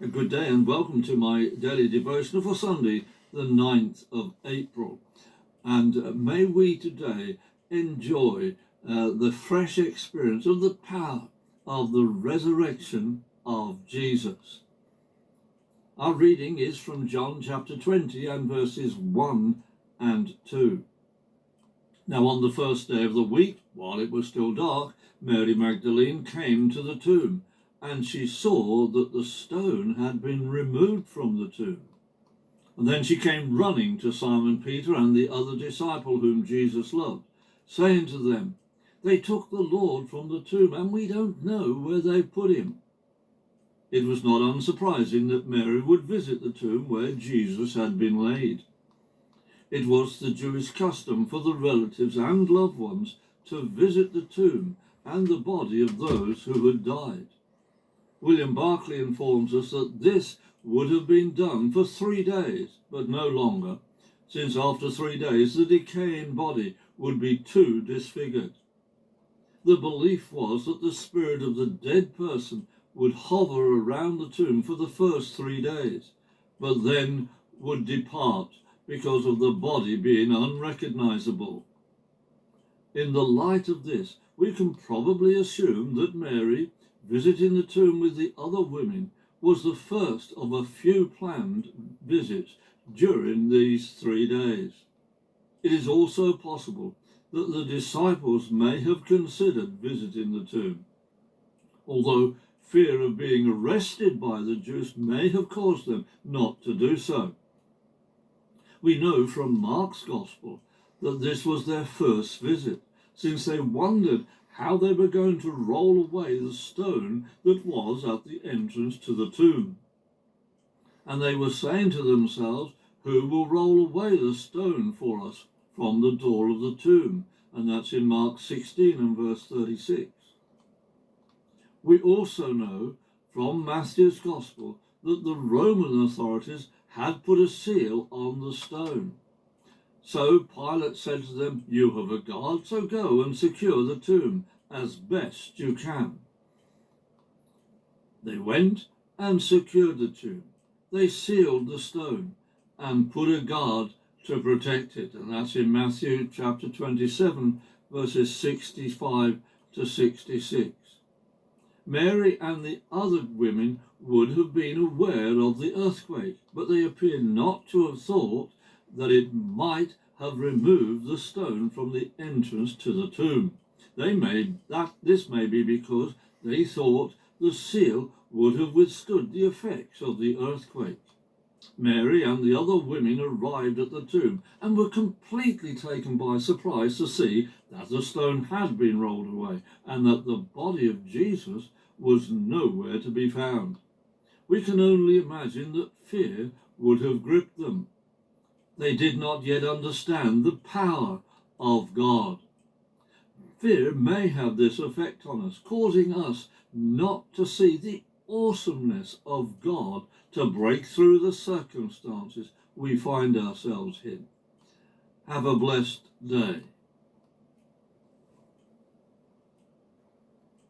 A good day and welcome to my daily devotional for Sunday, the 9th of April. And may we today enjoy the fresh experience of the power of the resurrection of Jesus. Our reading is from John chapter 20 and verses 1 and 2. Now on the first day of the week, while it was still dark, Mary Magdalene came to the tomb, and she saw that the stone had been removed from the tomb. And then she came running to Simon Peter and the other disciple whom Jesus loved, saying to them, "They took the Lord from the tomb, and we don't know where they put him." It was not unsurprising that Mary would visit the tomb where Jesus had been laid. It was the Jewish custom for the relatives and loved ones to visit the tomb and the body of those who had died. William Barclay informs us that this would have been done for 3 days, but no longer, since after 3 days the decaying body would be too disfigured. The belief was that the spirit of the dead person would hover around the tomb for the first 3 days, but then would depart because of the body being unrecognizable. In the light of this, we can probably assume that Mary, visiting the tomb with the other women, was the first of a few planned visits during these 3 days. It is also possible that the disciples may have considered visiting the tomb, although fear of being arrested by the Jews may have caused them not to do so. We know from Mark's Gospel that this was their first visit, since they wondered how they were going to roll away the stone that was at the entrance to the tomb. And they were saying to themselves, "Who will roll away the stone for us from the door of the tomb?" And that's in Mark 16 and verse 36. We also know from Matthew's Gospel that the Roman authorities had put a seal on the stone. So Pilate said to them, "You have a guard, so go and secure the tomb as best you can." They went and secured the tomb. They sealed the stone and put a guard to protect it. And that's in Matthew chapter 27, verses 65 to 66. Mary and the other women would have been aware of the earthquake, but they appear not to have thought that it might have removed the stone from the entrance to the tomb. This may be because they thought the seal would have withstood the effects of the earthquake. Mary and the other women arrived at the tomb and were completely taken by surprise to see that the stone had been rolled away and that the body of Jesus was nowhere to be found. We can only imagine that fear would have gripped them. They did not yet understand the power of God. Fear may have this effect on us, causing us not to see the awesomeness of God to break through the circumstances we find ourselves in. Have a blessed day.